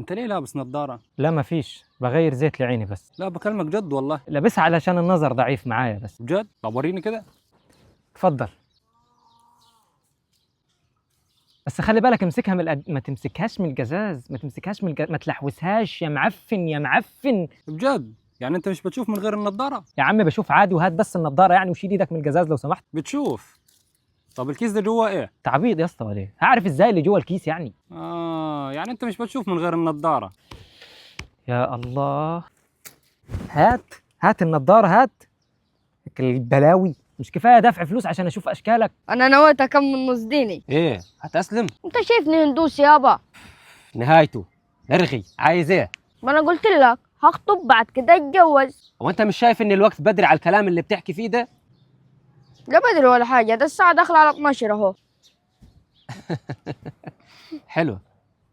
انت ليه لابس نظارة؟ لا ما فيش، بغير زيت لعيني بس. لا بكلمك جد والله. لابسها علشان النظر ضعيف معايا بس. بجد؟ طب وريني كده. اتفضل. بس خلي بالك امسكها ما تمسكهاش من الجزاز، ما تلحوسهاش يا معفن يا معفن. بجد؟ يعني انت مش بتشوف من غير النظارة؟ يا عم بشوف عادي، وهات بس النضاره يعني، وشيل ايدك من الجزاز لو سمحت. بتشوف. طب الكيس ده جواه ايه؟ تعبيط يا اسطى ولا ايه؟ هعرف ازاي اللي جوه الكيس يعني؟ يعني انت مش بتشوف من غير النظارة. يا الله. هات النضاره هات. البلاوي مش كفايه دفع فلوس عشان اشوف اشكالك؟ انا نويت اكمل نص ديني. ايه؟ هتسلم؟ انت شايفني هندوس يابا. نهايته. ارغي، عايز ايه؟ ما انا قلت لك هخطب بعد كده اتجوز. هو انت مش شايف ان الوقت بدري على الكلام اللي بتحكي فيه ده؟ لا بدري ولا حاجه، ده الساعه داخله على 12 اهو. حلو.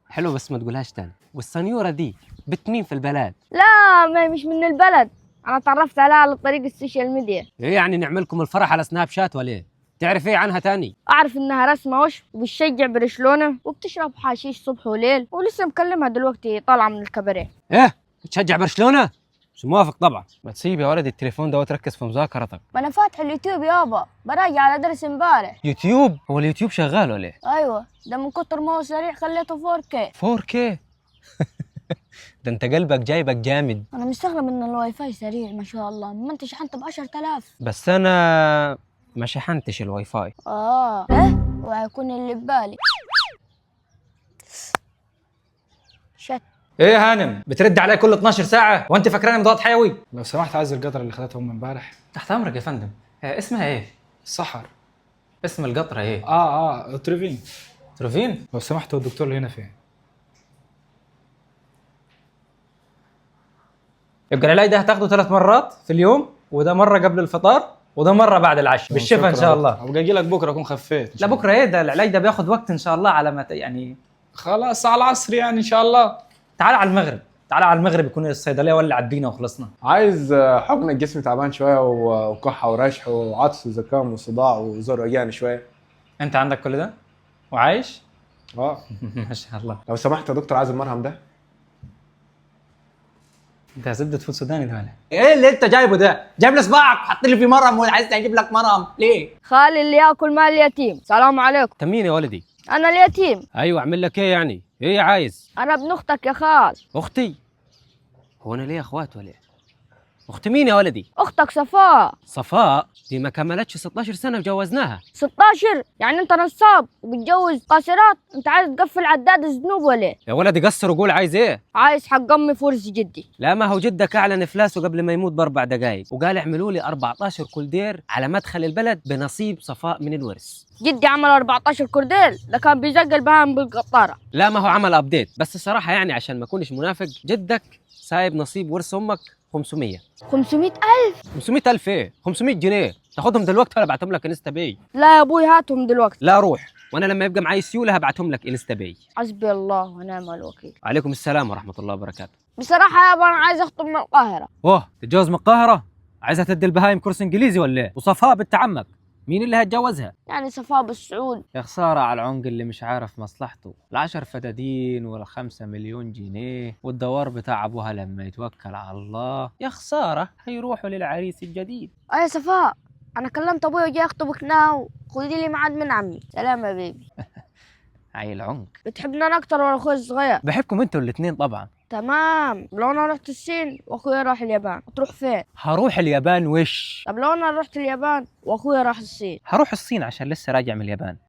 حلو بس ما تقولهاش تاني. والسنيورة دي بنت مين في البلد؟ لا ما هي مش من البلد، انا تعرفت عليها على طريق السوشيال ميديا. ايه يعني نعملكم الفرح على سناب شات ولا ايه؟ تعرف ايه عنها تاني؟ اعرف انها رسمه وش وبتشجع برشلونه وبتشرب حشيش صبح وليل، ولسه مكلمها دلوقتي طالعه من الكباريه. ايه؟ بتشجع برشلونة؟ مش موافق طبعا. ما تسيب يا ولد التليفون ده وتركز في مذاكرتك. ما انا فاتح اليوتيوب يابا، براجع على درس امبارح. يوتيوب؟ هو اليوتيوب شغال ولا ايه؟ ايوه، ده من كتر ما هو سريع خليته 4K. 4K؟ ده انت قلبك جايبك جامد. انا مستغرب ان الواي فاي سريع ما شاء الله، ما انت شحنت ب 10000. بس انا ما شحنتش الواي فاي. ايه وهيكون اللي ببالي شت. ايه يا هانم بترد عليا كل 12 ساعة وانت فاكراني مضاد حيوي؟ لو سمحت، عايز القطر اللي خدتهم امبارح. تحت امرك يا فندم. اسمها ايه؟ السحر. اسم القطرة ايه؟ تريفين. تروفين؟ لو سمحت، هو الدكتور اللي هنا فين؟ يبقى العلاج ده هتاخده 3 مرات في اليوم، وده مرة قبل الفطار وده مرة بعد العشاء، بالشفا ان شاء الله. ابقى اجي لك بكره اكون خفيت إن لا شاء الله. بكرة ايه ده؟ العلاج ده بياخد وقت ان شاء الله على ما يعني. خلاص على العصر يعني ان شاء الله. تعال على المغرب، تعال على المغرب يكون الصيدلية ولعت بينا وخلصنا. عايز حقن الجسم تعبان شويه وكحه ورشح وعطس وزكام وصداع وزور وجعني شويه. انت عندك كل ده؟ وعايش؟ اه ما شاء الله. لو سمحت يا دكتور، عايز المرهم ده. انت زبدة فول سوداني ده ولا ايه اللي انت جايبه ده؟ جايب لي صباعك وحط لي فيه مرهم وعايز اجيب لك مرهم ليه؟ خالي اللي ياكل مال اليتيم. سلام عليكم. انت مين يا ولدي؟ انا اليتيم. ايوه اعمل لك ايه يعني؟ ايه عايز؟ انا ابن اختك يا خال. اختي؟ هو انا ليه اخوات ولا ايه؟ اخت مين يا ولدي؟ اختك صفاء. صفاء؟ دي ما كملتش 16 سنة وجوزناها. 16 يعني انت نصاب وبتجوز قاصرات؟ انت عايز تقفل عداد الذنوب ولا ايه؟ يا ولدي قصر وقول عايز ايه؟ عايز حق امي فرس جدي. لا ما هو جدك اعلن افلاسه قبل ما يموت ب4 دقائق، وقال اعملوا لي 14 كولدير على مدخل البلد بنصيب صفاء من الورث. جدي عمل 14 كورديل، ده كان بيزقل بهام بالقطاره. لا ما هو عمل ابديت، بس الصراحة يعني عشان ما اكونش منافق، جدك سايب نصيب ورث امك 500. 500,000؟ 500,000 ايه؟ 500 جنيه تاخدهم دلوقتي ولا ابعتهم لك انستا باي؟ لا يا ابوي هاتهم دلوقتي. لا روح، وانا لما يبقى معي سيوله هبعتهم لك انستا باي. حسبي الله ونعم الوكيل. وعليكم السلام ورحمه الله وبركاته. بصراحه يابا انا عايز اخطب من القاهره. اوه تتجوز من القاهره؟ عايزها تدي البهايم كورس انجليزي ولا ايه؟ وصفاء بنت عمك مين اللي هتجوزها؟ يعني صفاء بالسعود. يا خساره على العنق اللي مش عارف مصلحته، ال10 فدادين وال5 مليون جنيه والدوار بتاع ابوها لما يتوكل على الله، يا خساره هيروحوا للعريس الجديد. يا صفاء، انا كلمت ابوي وجاي اخطبك ناو، خذي لي ميعاد من عمي. سلام يا بيبي. عيل العنق. بتحبنا انا اكتر ولا اخوي الصغير؟ بحبكم انتوا الاثنين طبعا. تمام. لو انا رحت الصين واخويا راح اليابان تروح فين؟ هروح اليابان وش؟ طب لو انا رحت اليابان واخويا راح الصين؟ هروح الصين عشان لسه راجع من اليابان.